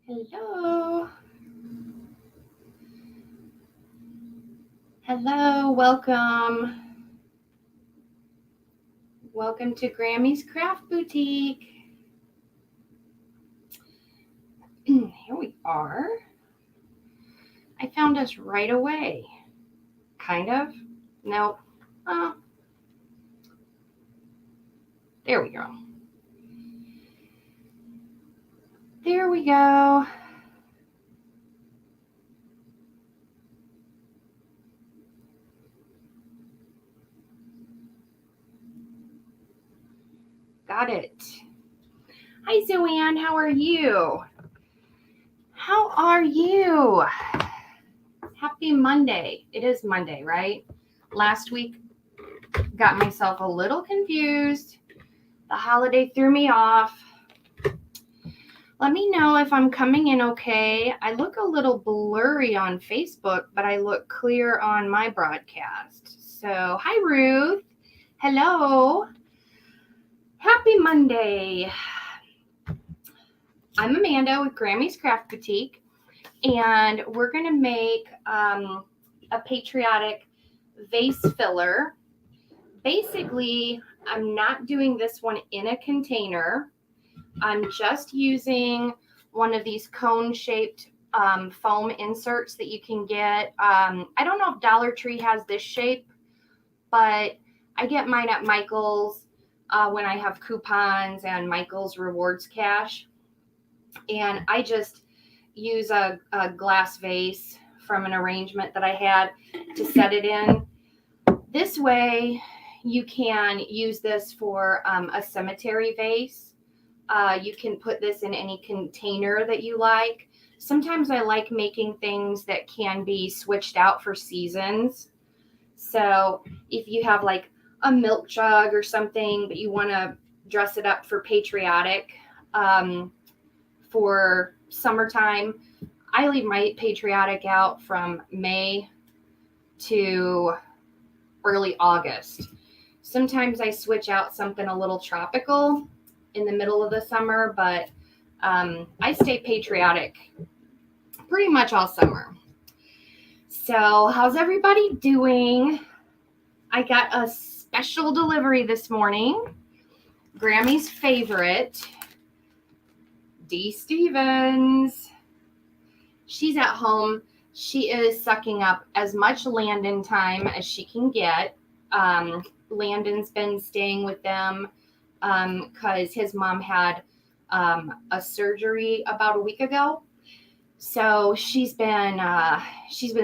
Hello. Hello, welcome. Welcome to Grammy's Craft Boutique. Here we are. I found us right away. Kind of. Nope. There we go. There we go. Got it. Hi, Zoanne. How are you? How are you? Happy Monday. It is Monday, right? Last week, got myself a little confused. The holiday threw me off. Let me know if I'm coming in okay. I look a little blurry on Facebook, but I look clear on my broadcast. So, hi, Ruth. Hello. Happy Monday. I'm Amanda with Grammy's Craft Boutique, and we're going to make a Patriotic vase filler. Basically, I'm not doing this one in a container. I'm just using one of these cone-shaped foam inserts that you can get. I don't know if Dollar Tree has this shape, but I get mine at Michael's when I have coupons and Michael's Rewards Cash. And I just use a glass vase from an arrangement that I had to set it in. This way, you can use this for a cemetery vase. You can put this in any container that you like. Sometimes I like making things that can be switched out for seasons. So if you have like a milk jug or something, but you want to dress it up for patriotic for summertime, I leave my patriotic out from May to early August. Sometimes I switch out something a little tropical in the middle of the summer, but I stay patriotic pretty much all summer. So how's everybody doing? I got a special delivery this morning. Grammy's favorite, Dee Stevens. She's at home. She is sucking up as much Landon time as she can get. Landon's been staying with them because his mom had a surgery about a week ago. So she's been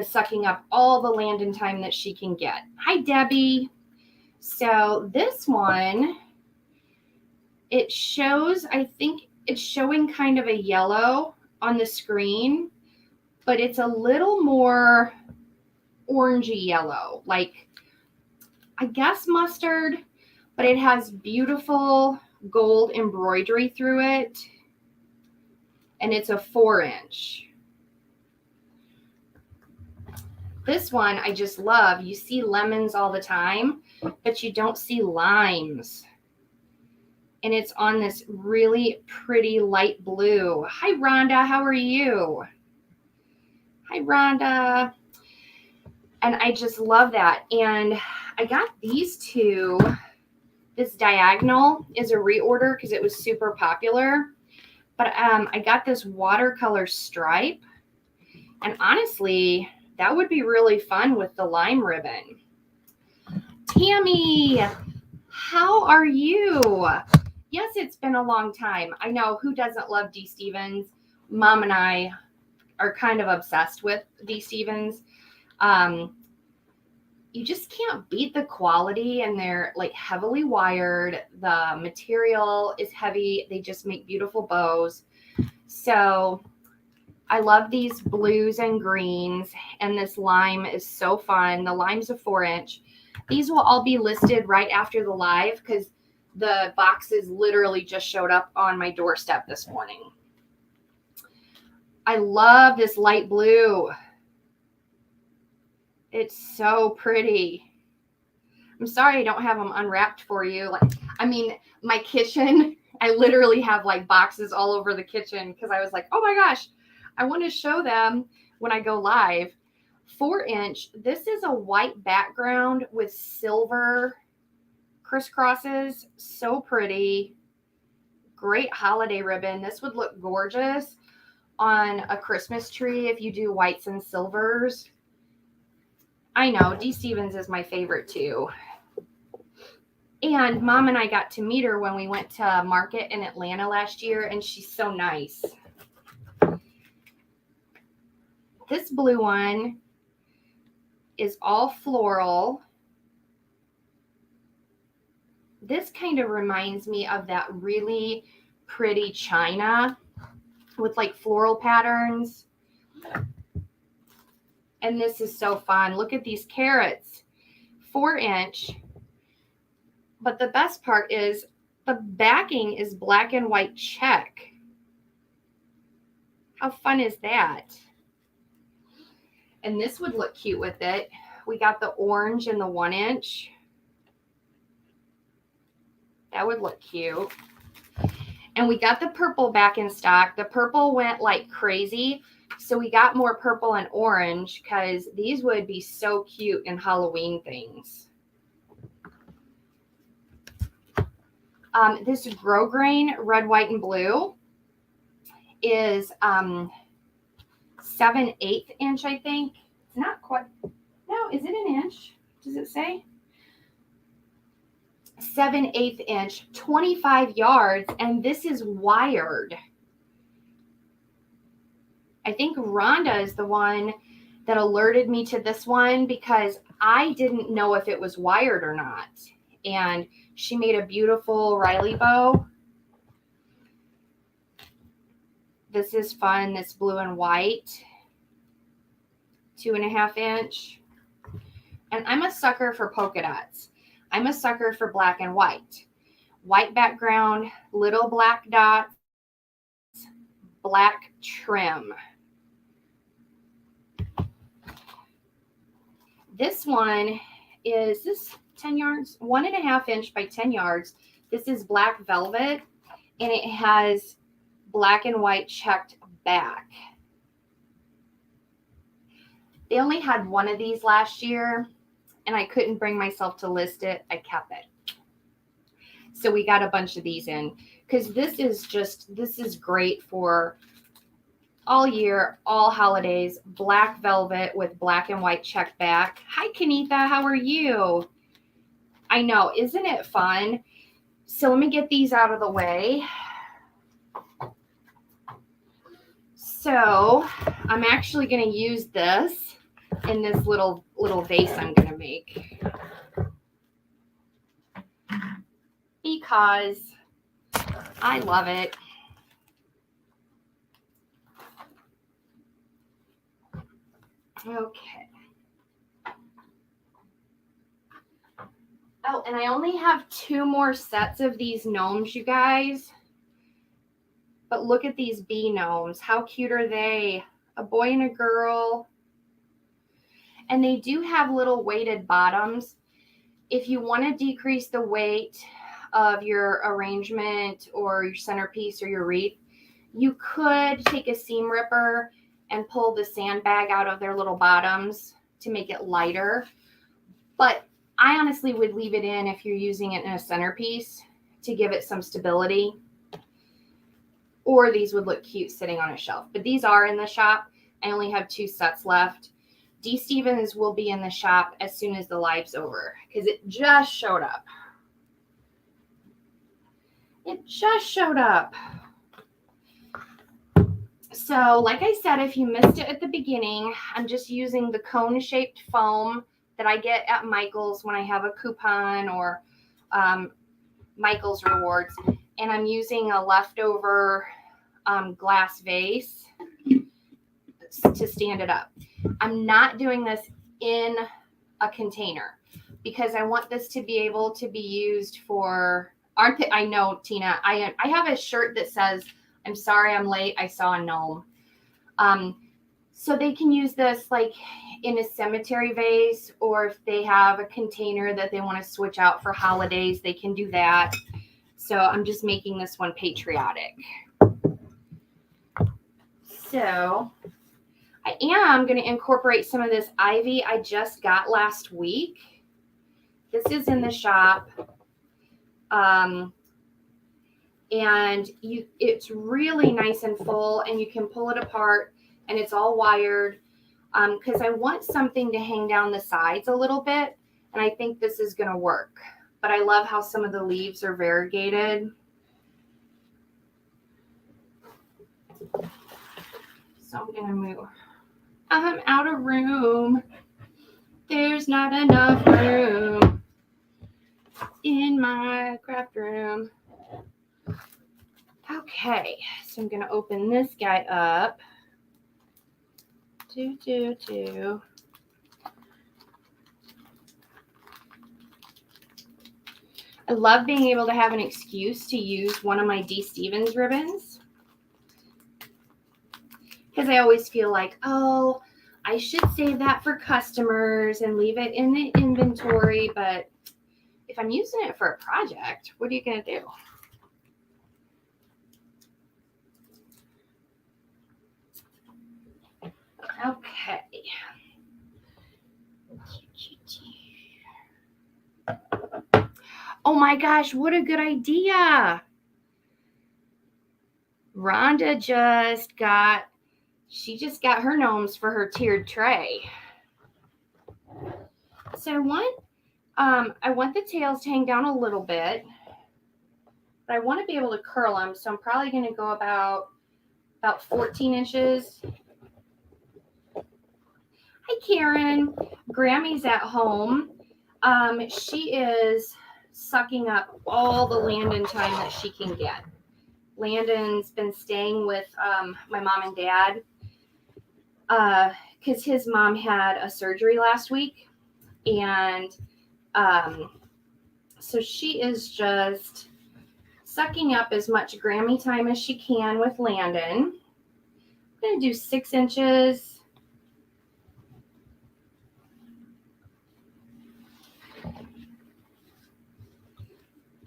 sucking up all the Landon time that she can get. Hi, Debbie. So this one, it shows, I think it's showing kind of a yellow on the screen, but it's a little more orangey yellow, like I guess mustard, but it has beautiful gold embroidery through it. And it's a 4-inch. This one I just love. You see lemons all the time, but you don't see limes. And it's on this really pretty light blue. Hi, Rhonda. How are you? Hi, Rhonda. And I just love that. And I got these two. This diagonal is a reorder because it was super popular. But I got this watercolor stripe. And honestly, that would be really fun with the lime ribbon. Tammy, how are you? Yes, it's been a long time. I know, who doesn't love Dee Stevens? Mom and I are kind of obsessed with Dee Stevens. You just can't beat the quality, and they're like heavily wired. The material is heavy. They just make beautiful bows. So I love these blues and greens, and this lime is so fun. The lime's a 4-inch. These will all be listed right after the live because the boxes literally just showed up on my doorstep this morning. I love this light blue. It's so pretty. I'm sorry I don't have them unwrapped for you. My kitchen I literally have like boxes all over the kitchen because I was like, oh my gosh, I want to show them when I go live. 4-inch. This is a white background with silver crisscrosses. So pretty. Great holiday ribbon. This would look gorgeous on a Christmas tree if you do whites and silvers. I know, Dee Stevens is my favorite too. And Mom and I got to meet her when we went to market in Atlanta last year, and she's so nice. This blue one is all floral. This kind of reminds me of that really pretty china with like floral patterns. And this is so fun. Look at these carrots. 4-inch. But the best part is the backing is black and white check. How fun is that? And this would look cute with it. We got the orange in the 1-inch. That would look cute. And we got the purple back in stock. The purple went like crazy. So we got more purple and orange because these would be so cute in Halloween things. This grosgrain red, white, and blue is 7/8 inch, I think. It's not quite. No, is it an inch? Does it say? 7/8 inch, 25 yards, and this is wired. I think Rhonda is the one that alerted me to this one because I didn't know if it was wired or not. And she made a beautiful Riley bow. This is fun. This blue and white, 2.5 inch. And I'm a sucker for polka dots. I'm a sucker for black and white. White background, little black dots, black trim. This one is this 10 yards, 1.5 inch by 10 yards. This is black velvet, and it has black and white checked back. They only had one of these last year, and I couldn't bring myself to list it. I kept it. So we got a bunch of these in because this is great for all year, all holidays. Black velvet with black and white check back. Hi, Kanitha. How are you? I know. Isn't it fun? So let me get these out of the way. So I'm actually going to use this in this little vase I'm going to make because I love it. Okay. Oh, and I only have 2 more sets of these gnomes, you guys. But look at these bee gnomes. How cute are they? A boy and a girl. And they do have little weighted bottoms. If you want to decrease the weight of your arrangement or your centerpiece or your wreath, you could take a seam ripper and pull the sandbag out of their little bottoms to make it lighter. But I honestly would leave it in if you're using it in a centerpiece to give it some stability. Or these would look cute sitting on a shelf. But these are in the shop. I only have 2 sets left. Dee Stevens will be in the shop as soon as the live's over because it just showed up. It just showed up. So like I said, if you missed it at the beginning, I'm just using the cone-shaped foam that I get at Michael's when I have a coupon or Michael's Rewards. And I'm using a leftover glass vase to stand it up. I'm not doing this in a container because I want this to be able to be used for, I know, Tina, I have a shirt that says, I'm sorry I'm late, I saw a gnome. So they can use this like in a cemetery vase, or if they have a container that they want to switch out for holidays, they can do that. So I'm just making this one patriotic. So I am going to incorporate some of this ivy I just got last week. This is in the shop. And it's really nice and full, and you can pull it apart, and it's all wired, because I want something to hang down the sides a little bit, and I think this is going to work. But I love how some of the leaves are variegated. So I'm going to move. I'm out of room. There's not enough room in my craft room. Okay, so I'm going to open this guy up. I love being able to have an excuse to use one of my D. Stevens ribbons, because I always feel like, oh, I should save that for customers and leave it in the inventory. But if I'm using it for a project, what are you going to do? Okay. Oh my gosh, what a good idea. Rhonda just got her gnomes for her tiered tray. So I want the tails to hang down a little bit, but I want to be able to curl them. So I'm probably going to go about 14 inches. Hi, Karen. Grammy's at home. She is sucking up all the Landon time that she can get. Landon's been staying with my mom and dad because his mom had a surgery last week. And so she is just sucking up as much Grammy time as she can with Landon. I'm going to do 6 inches.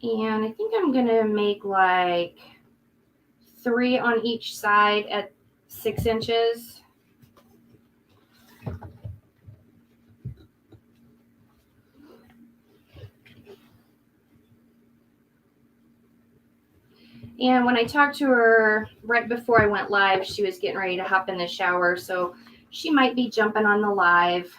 And I think I'm going to make like 3 on each side at 6 inches. And when I talked to her right before I went live, she was getting ready to hop in the shower. So she might be jumping on the live.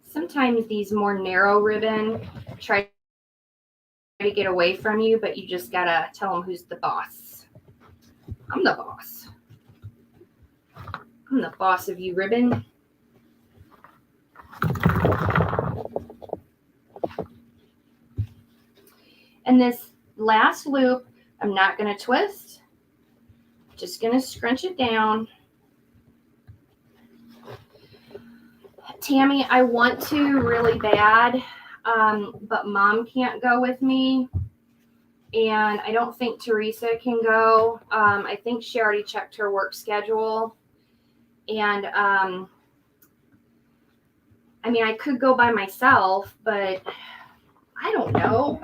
Sometimes these more narrow ribbon try to get away from you, but you just got to tell them who's the boss. I'm the boss. I'm the boss of you, ribbon. And this last loop, I'm not going to twist. Just going to scrunch it down. Tammy, I want to really bad, but Mom can't go with me. And I don't think Teresa can go. I think she already checked her work schedule. And I mean, I could go by myself, but I don't know.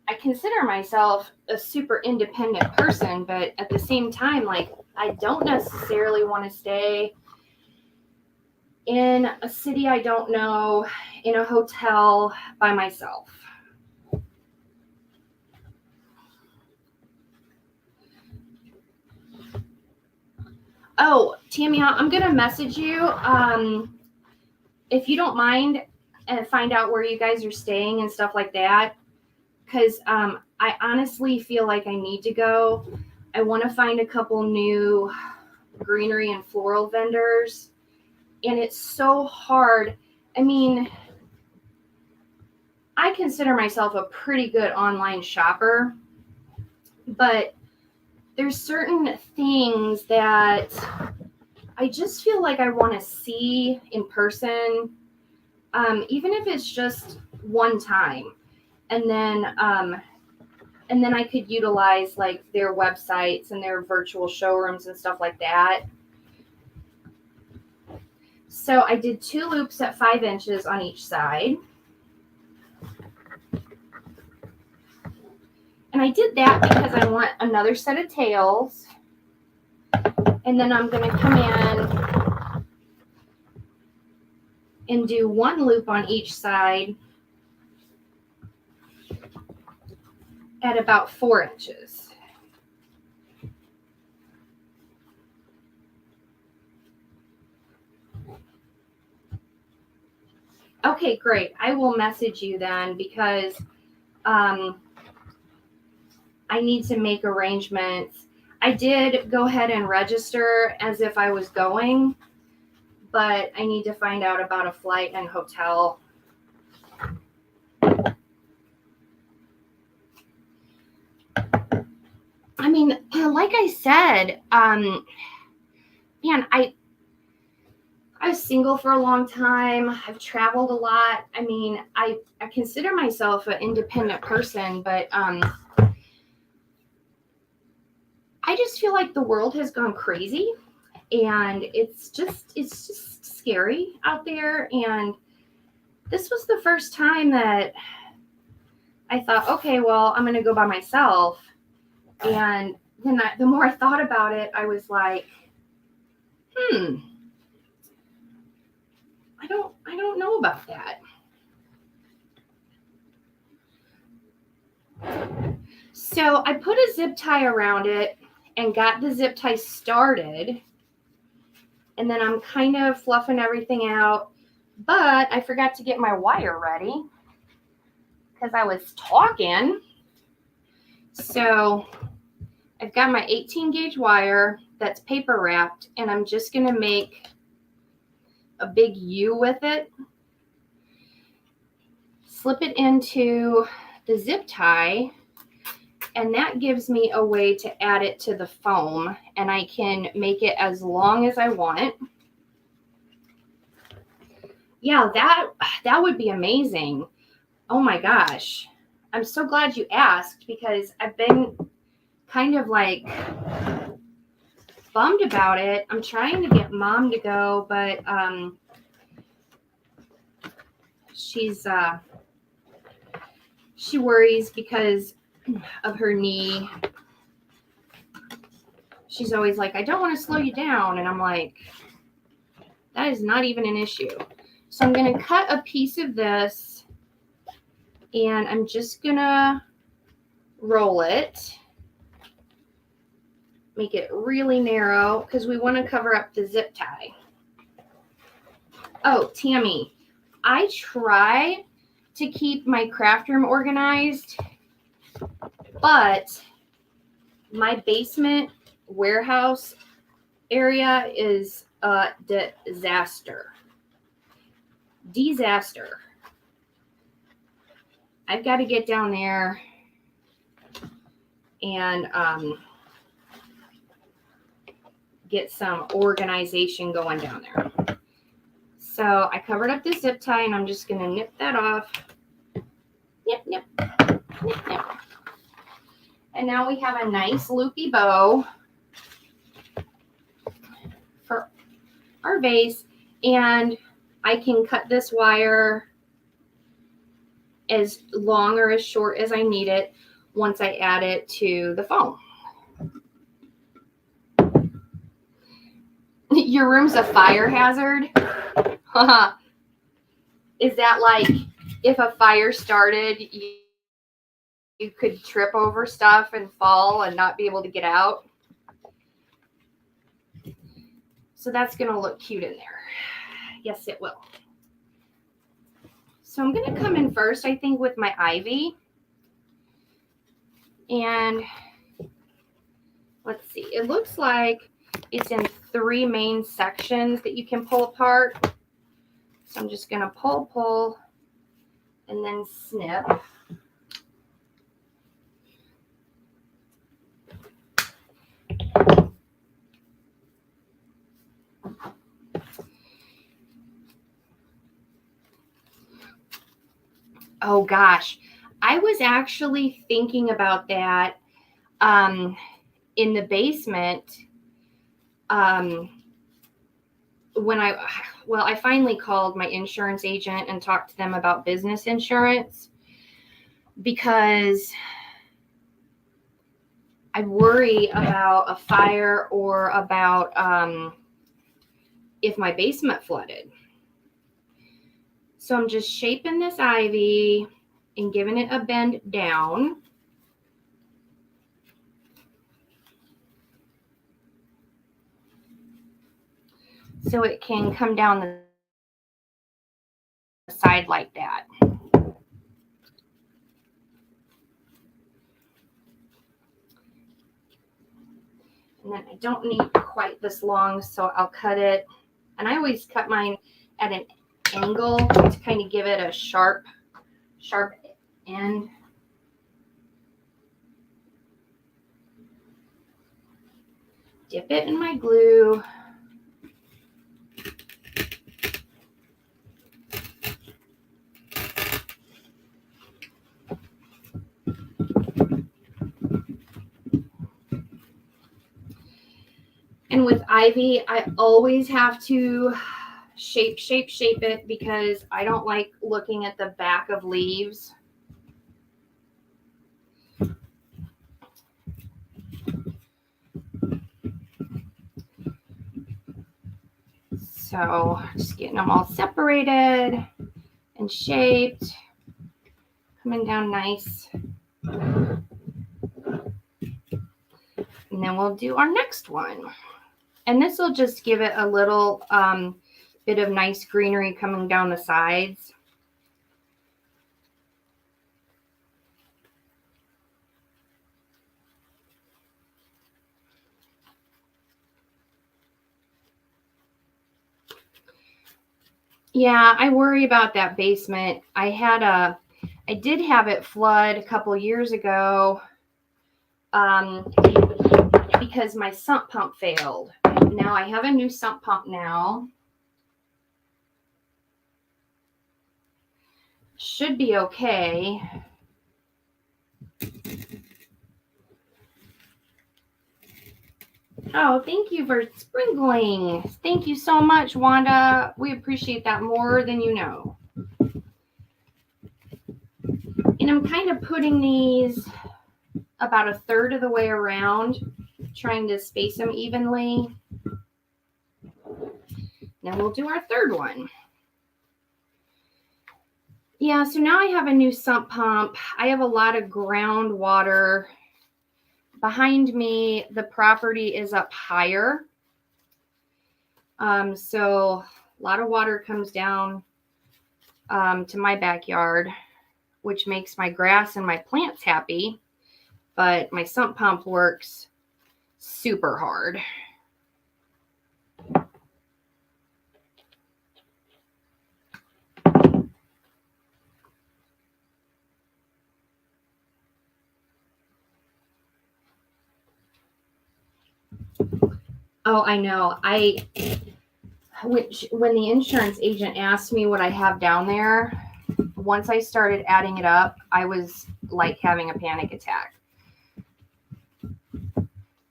I consider myself a super independent person, but at the same time, like, I don't necessarily want to stay in a city I don't know, in a hotel by myself. Oh, Tammy, I'm going to message you if you don't mind, and find out where you guys are staying and stuff like that. Because I honestly feel like I need to go. I want to find a couple new greenery and floral vendors. And it's so hard. I mean, I consider myself a pretty good online shopper, but there's certain things that I just feel like I want to see in person, even if it's just one time. And then I could utilize like their websites and their virtual showrooms and stuff like that. So I did 2 loops at 5 inches on each side. And I did that because I want another set of tails. And then I'm going to come in and do 1 loop on each side at about 4 inches. Okay, great. I will message you then because I need to make arrangements. I did go ahead and register as if I was going, but I need to find out about a flight and hotel. I mean, like I said, man, I was single for a long time. I've traveled a lot. I mean, I consider myself an independent person, but I just feel like the world has gone crazy, and it's just scary out there. And this was the first time that I thought, okay, well, I'm going to go by myself. And then the more I thought about it, I was like, I don't know about that. So I put a zip tie around it and got the zip tie started. And then I'm kind of fluffing everything out. But I forgot to get my wire ready because I was talking. So I've got my 18 gauge wire that's paper wrapped, and I'm just going to make a big U with it. Slip it into the zip tie, and that gives me a way to add it to the foam, and I can make it as long as I want. Yeah, that would be amazing. Oh my gosh. I'm so glad you asked because I've been kind of like bummed about it. I'm trying to get Mom to go, but she worries because of her knee. She's always like, I don't want to slow you down. And I'm like, that is not even an issue. So I'm going to cut a piece of this, and I'm just going to roll it. Make it really narrow because we want to cover up the zip tie. Oh, Tammy, I try to keep my craft room organized, but my basement warehouse area is a disaster. I've got to get down there and get some organization going down there. So I covered up the zip tie, and I'm just going to nip that off. Nip, nip, nip, nip. And now we have a nice loopy bow for our vase, and I can cut this wire as long or as short as I need it once I add it to the foam. Your room's a fire hazard? Is that like if a fire started, you could trip over stuff and fall and not be able to get out? So that's going to look cute in there. Yes, it will. So I'm going to come in first, I think, with my ivy. And let's see. It looks like it's in 3 main sections that you can pull apart. So I'm just going to pull, and then snip. Oh gosh, I was actually thinking about that in the basement I finally called my insurance agent and talked to them about business insurance because I worry about a fire or about if my basement flooded. So I'm just shaping this ivy and giving it a bend down. So it can come down the side like that. And then I don't need quite this long, so I'll cut it. And I always cut mine at an angle to kind of give it a sharp end. Dip it in my glue. And with ivy, I always have to shape it because I don't like looking at the back of leaves. So just getting them all separated and shaped, coming down nice. And then we'll do our next one. And this will just give it a little bit of nice greenery coming down the sides. Yeah, I worry about that basement. I did have it flood a couple years ago because my sump pump failed. Now I have a new sump pump now. Should be okay. Oh, thank you for sprinkling. Thank you so much, Wanda. We appreciate that more than you know. And I'm kind of putting these about a third of the way around, trying to space them evenly. Then we'll do our third one. Yeah, so now I have a new sump pump. I have a lot of groundwater. Behind me, the property is up higher. So a lot of water comes down to my backyard, which makes my grass and my plants happy. But my sump pump works super hard. Oh, I know. When the insurance agent asked me what I have down there, once I started adding it up, I was like having a panic attack.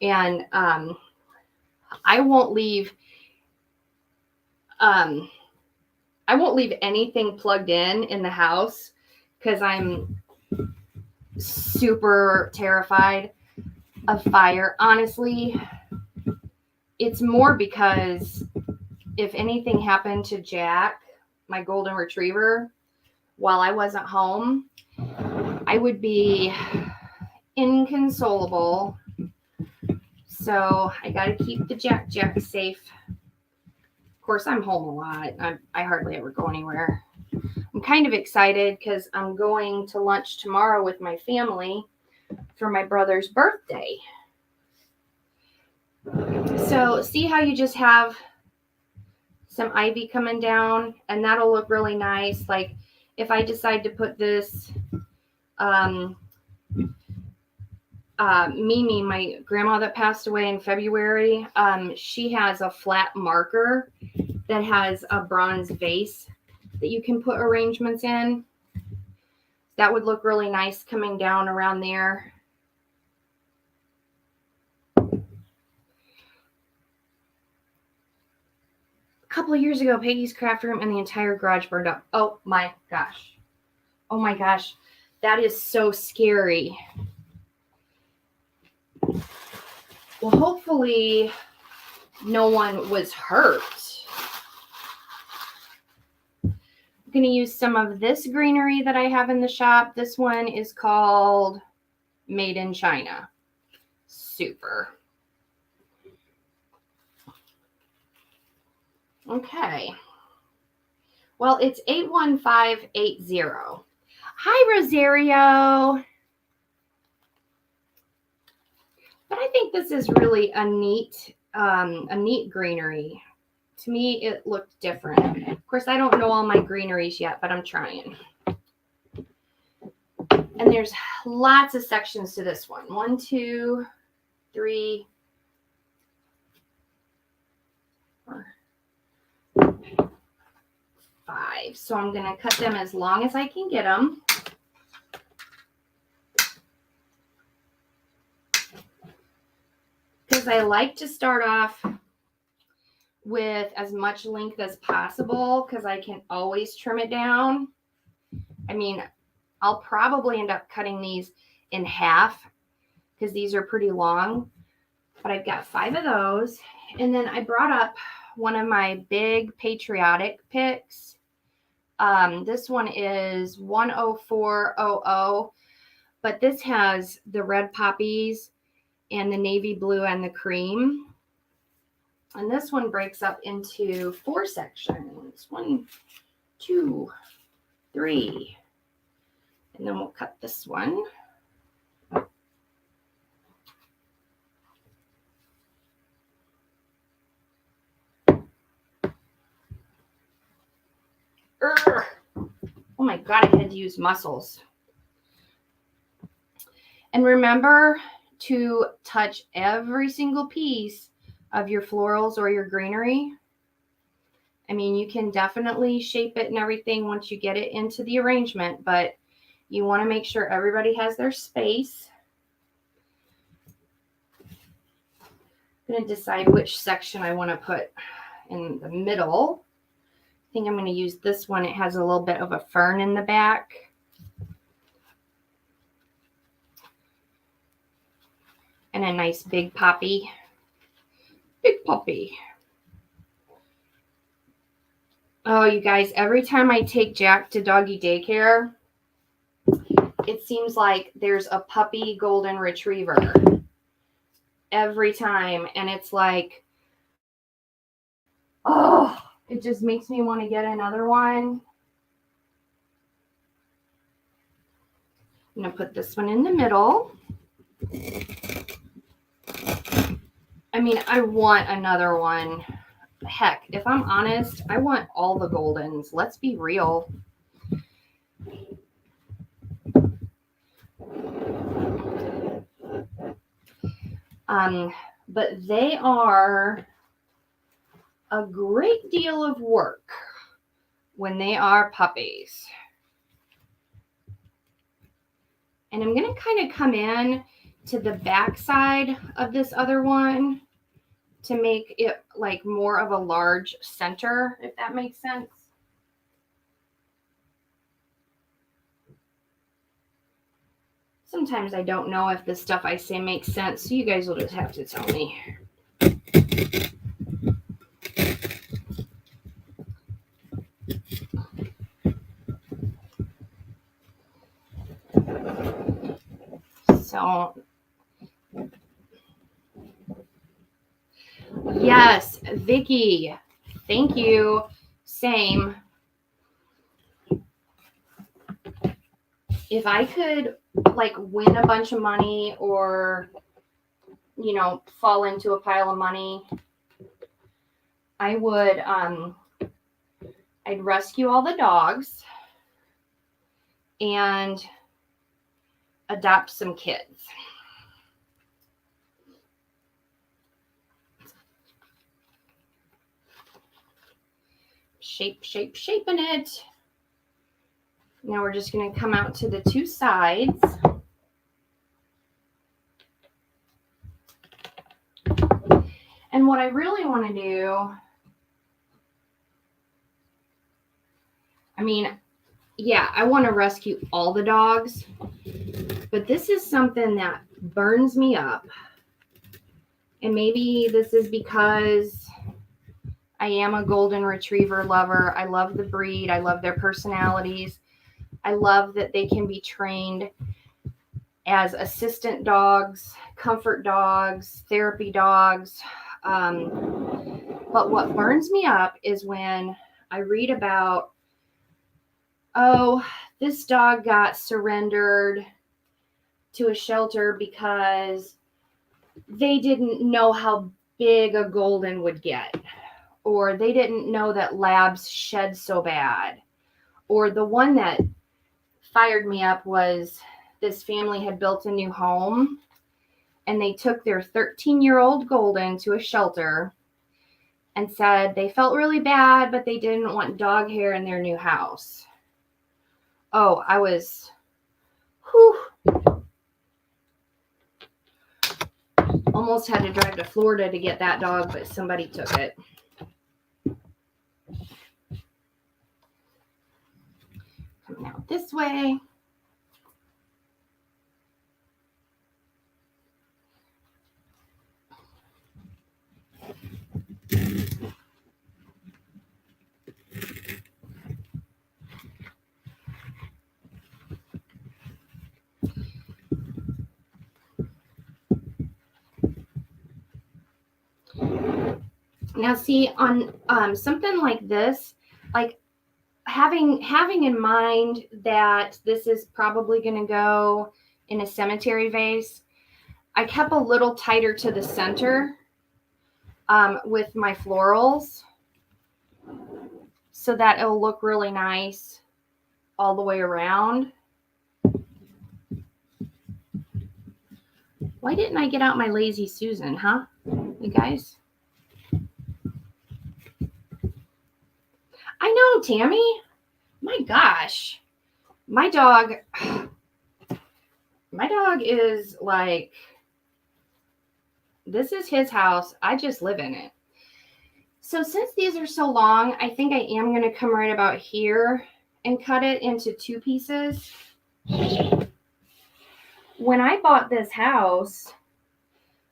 And I won't leave anything plugged in the house because I'm super terrified of fire. Honestly, it's more because if anything happened to Jack, my golden retriever, while I wasn't home, I would be inconsolable. So I got to keep the Jack safe. Of course, I'm home a lot. I hardly ever go anywhere. I'm kind of excited because I'm going to lunch tomorrow with my family for my brother's birthday. So see how you just have some ivy coming down, and that'll look really nice. Like if I decide to put this Mimi, my grandma that passed away in February, she has a flat marker that has a bronze vase that you can put arrangements in. That would look really nice coming down around there. couple of years ago, Peggy's craft room and the entire garage burned up. Oh my gosh. Oh my gosh. That is so scary. Well, hopefully no one was hurt. I'm going to use some of this greenery that I have in the shop. This one is called Made in China. Super. Okay. Well, it's 81580. Hi, Rosario. But I think this is really a neat greenery. To me, it looked different. Of course, I don't know all my greeneries yet, but I'm trying. And there's lots of sections to this one. 1, 2, 3, 4, 5. So I'm going to cut them as long as I can get them. Because I like to start off with as much length as possible because I can always trim it down. I mean, I'll probably end up cutting these in half because these are pretty long. But I've got 5 of those. And then I brought up one of my big Patriotic picks. This one is 10400, but this has the red poppies and the navy blue and the cream. And this one breaks up into 4 sections. 1, 2, 3. And then we'll cut this one. Urgh. Oh my God, I had to use muscles. And remember to touch every single piece of your florals or your greenery. I mean, you can definitely shape it and everything once you get it into the arrangement, but you want to make sure everybody has their space. I'm going to decide which section I want to put in the middle. I think I'm going to use this one. It has a little bit of a fern in the back. And a nice big poppy. Big poppy. Oh, you guys, every time I take Jack to doggy daycare, it seems like there's a puppy golden retriever. Every time. And it's like, oh, it just makes me want to get another one. I'm going to put this one in the middle. I mean, I want another one. Heck, if I'm honest, I want all the Goldens. Let's be real. But they are a great deal of work when they are puppies. And I'm going to kind of come in to the back side of this other one to make it like more of a large center, if that makes sense. Sometimes I don't know if the stuff I say makes sense, so you guys will just have to tell me. So, yes, Vicky, thank you. Same. If I could like win a bunch of money or, you know, fall into a pile of money, I would, I'd rescue all the dogs and adopt some kids. Shaping it. Now we're just going to come out to the 2 sides. And what I really want to do I mean, yeah, I want to rescue all the dogs, but this is something that burns me up. And maybe this is because I am a golden retriever lover. I love the breed. I love their personalities. I love that they can be trained as assistant dogs, comfort dogs, therapy dogs. But what burns me up is when I read about, oh, this dog got surrendered to a shelter because they didn't know how big a golden would get, or they didn't know that labs shed so bad. Or the one that fired me up was this family had built a new home and they took their 13-year-old golden to a shelter and said they felt really bad, but they didn't want dog hair in their new house. Oh, I was, almost had to drive to Florida to get that dog, but somebody took it. Coming out this way. Now, see, on something like this, like having in mind that this is probably going to go in a cemetery vase, I kept a little tighter to the center with my florals so that it'll look really nice all the way around. Why didn't I get out my Lazy Susan, huh, you guys? I know, Tammy. My gosh. My dog is like, this is his house. I just live in it. So since these are so long, I think I am going to come right about here and cut it into 2 pieces. When I bought this house,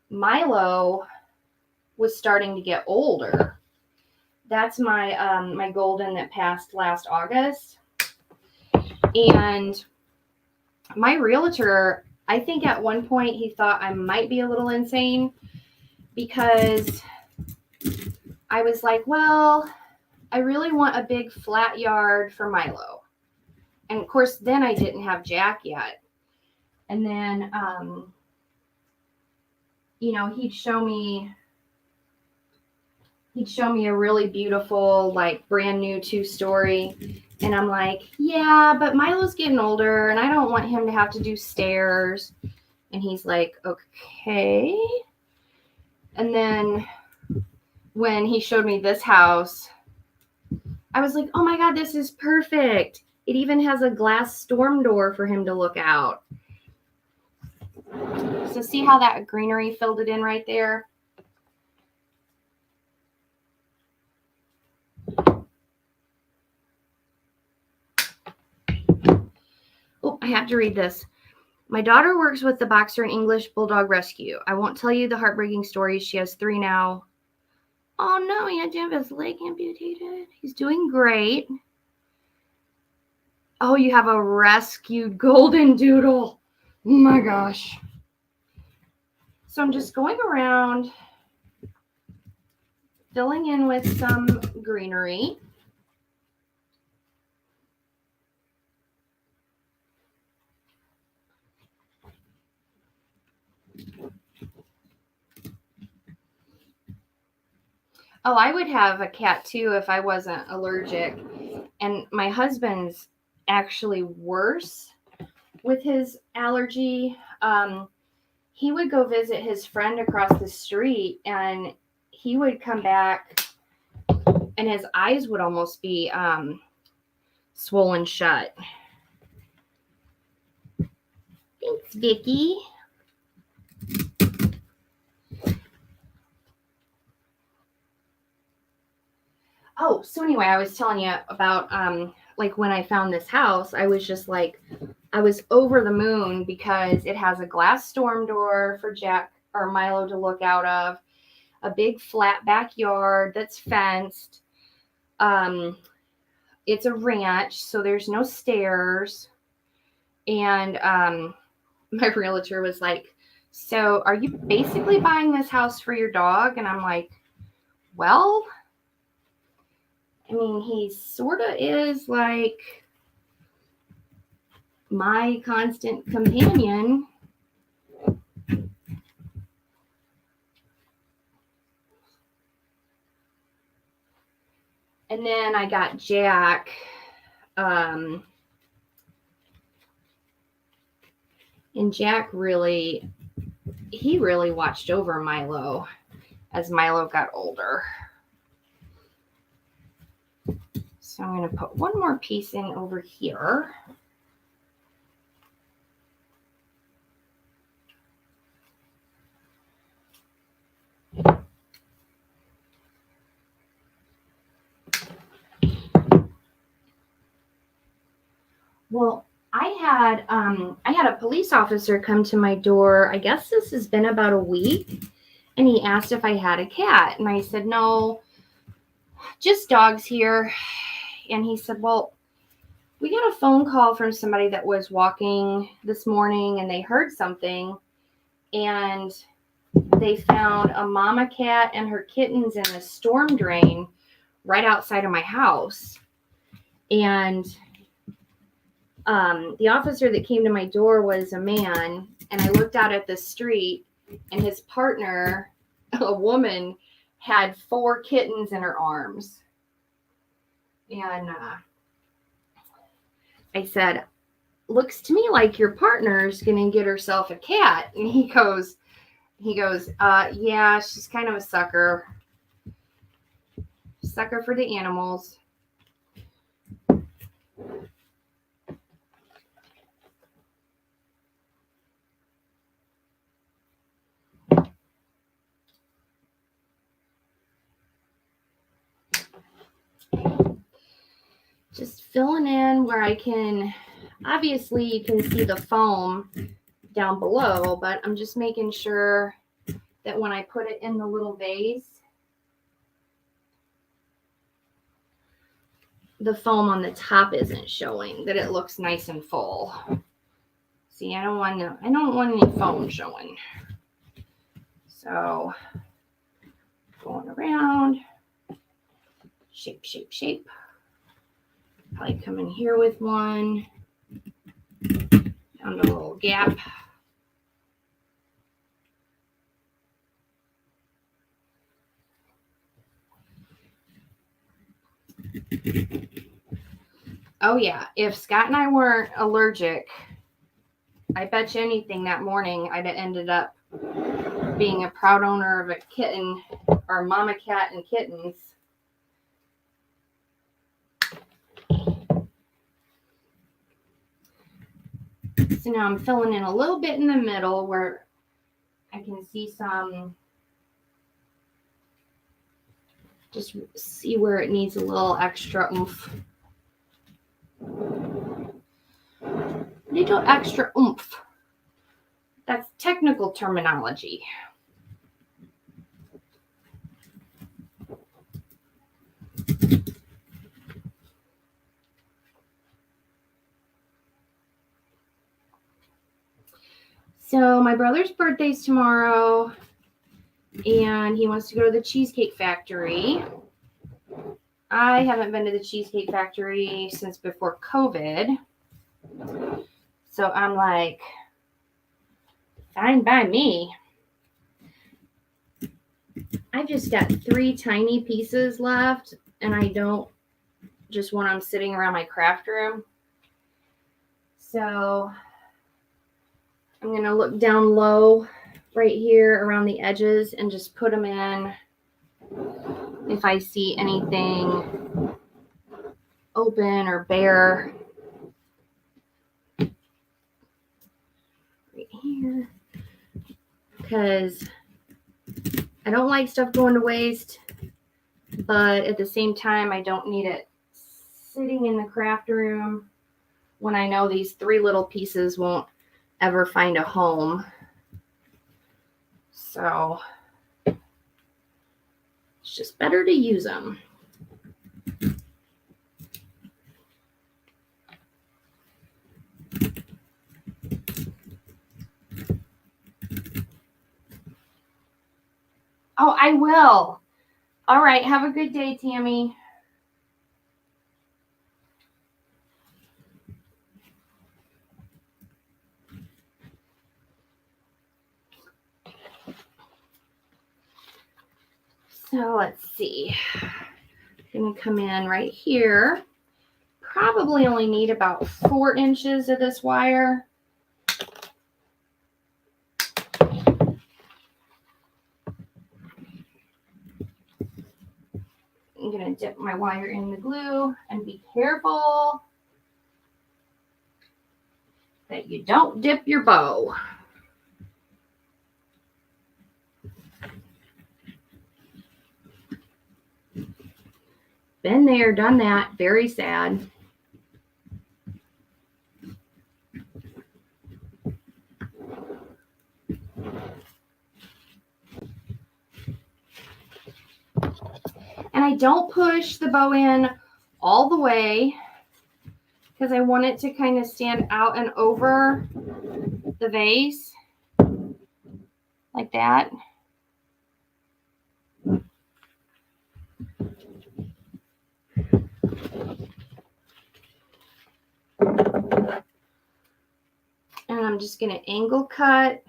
Milo was starting to get older. That's my my golden that passed last August. And my realtor, I think at one point he thought I might be a little insane because I was like, well, I really want a big flat yard for Milo. And of course, then I didn't have Jack yet. And then, you know, he'd show me a really beautiful, like brand new 2-story. And I'm like, yeah, but Milo's getting older and I don't want him to have to do stairs. And he's like, okay. And then when he showed me this house, I was like, oh my God, this is perfect. It even has a glass storm door for him to look out. So see how that greenery filled it in right there? Oh, I have to read this. My daughter works with the Boxer and English Bulldog Rescue. I won't tell you the heartbreaking stories. She has 3 now. Oh no, he had to have his leg amputated. He's doing great. Oh, you have a rescued golden doodle. Oh my gosh. So I'm just going around filling in with some greenery. Oh, I would have a cat too if I wasn't allergic. And my husband's actually worse with his allergy. He would go visit his friend across the street and he would come back and his eyes would almost be swollen shut. Thanks, Vicky. Oh, so anyway, I was telling you about like when I found this house, I was just like, I was over the moon because it has a glass storm door for Jack or Milo to look out of, a big flat backyard that's fenced. It's a ranch, so there's no stairs. And my realtor was like, so are you basically buying this house for your dog? And I'm like, well, I mean, he sort of is like my constant companion. And then I got Jack. And Jack really watched over Milo as Milo got older. So I'm going to put one more piece in over here. Well, I had a police officer come to my door. I guess this has been about a week, and he asked if I had a cat, and I said no, just dogs here. And he said, well, we got a phone call from somebody that was walking this morning, and they heard something, and they found a mama cat and her kittens in a storm drain right outside of my house. And the officer that came to my door was a man, and I looked out at the street, and his partner, a woman, had 4 kittens in her arms. And I said, looks to me like your partner's gonna get herself a cat. And he goes, yeah, she's kind of a sucker for the animals. Just filling in where I can. Obviously you can see the foam down below, but I'm just making sure that when I put it in the little vase, the foam on the top isn't showing, that it looks nice and full. See, I don't want any foam showing. So going around, shape. Probably come in here with one, down the little gap. Oh yeah, if Scott and I weren't allergic, I bet you anything that morning I'd have ended up being a proud owner of a kitten, or mama cat and kittens. So now I'm filling in a little bit in the middle where I can see some, just see where it needs a little extra oomph. Little extra oomph. That's technical terminology. So my brother's birthday's tomorrow, and he wants to go to the Cheesecake Factory. I haven't been to the Cheesecake Factory since before COVID. So I'm like, fine by me. I've just got 3 tiny pieces left, and I don't just want them sitting around my craft room. So I'm going to look down low right here around the edges and just put them in if I see anything open or bare. Right here. Because I don't like stuff going to waste, but at the same time, I don't need it sitting in the craft room when I know these 3 little pieces won't ever find a home. So it's just better to use them. Oh, I will. All right. Have a good day, Tammy. So let's see. I'm going to come in right here. Probably only need about 4 inches of this wire. I'm going to dip my wire in the glue and be careful that you don't dip your bow. Been there, done that. Very sad. And I don't push the bow in all the way because I want it to kind of stand out and over the vase like that. And I'm just going to angle cut.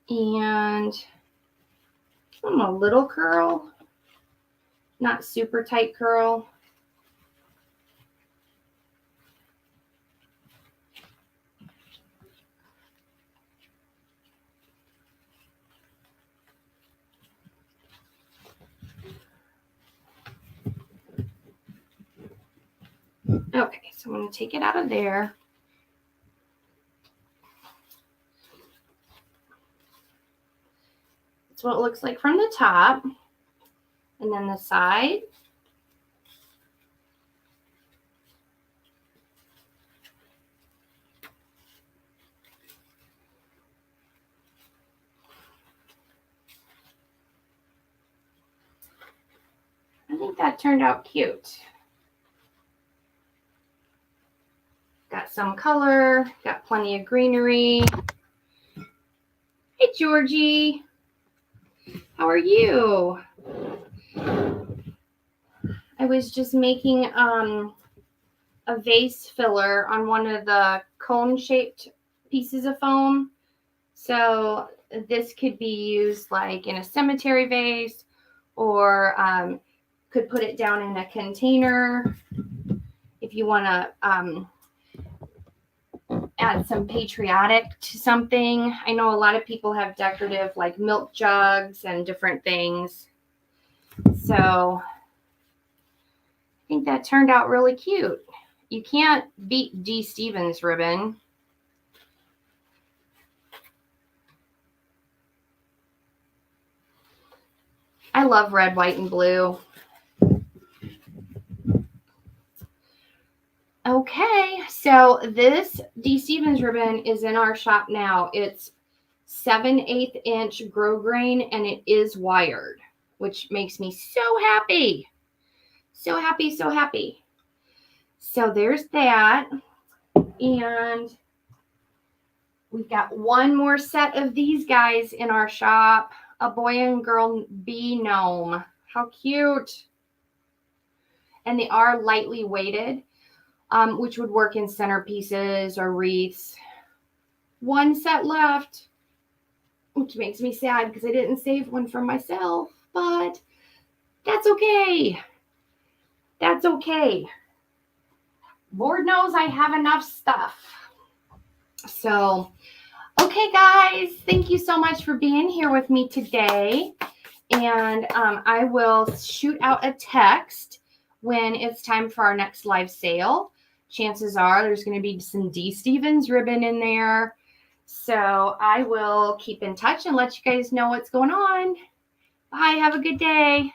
And I'm a little curl, not super tight curl. Okay, so I'm going to take it out of there. That's what it looks like from the top. And then the side. I think that turned out cute. Got some color, got plenty of greenery. Hey, Georgie. How are you? I was just making a vase filler on one of the cone-shaped pieces of foam. So this could be used like in a cemetery vase, or could put it down in a container if you want to add some patriotic to something. I know a lot of people have decorative like milk jugs and different things. So I think that turned out really cute. You can't beat D. Stevens ribbon. I love red, white, and blue. Okay, so this D. Stevens ribbon is in our shop now. It's 7/8 inch grosgrain, and it is wired, which makes me so happy. So happy, so happy. So there's that. And we've got one more set of these guys in our shop. A boy and girl bee gnome. How cute. And they are lightly weighted, which would work in centerpieces or wreaths. One set left, which makes me sad because I didn't save one for myself, but that's okay. That's okay. Lord knows I have enough stuff. So, okay, guys, thank you so much for being here with me today. And I will shoot out a text when it's time for our next live sale. chances are there's going to be some D. Stevens ribbon in there. So I will keep in touch and let you guys know what's going on. Bye. Have a good day.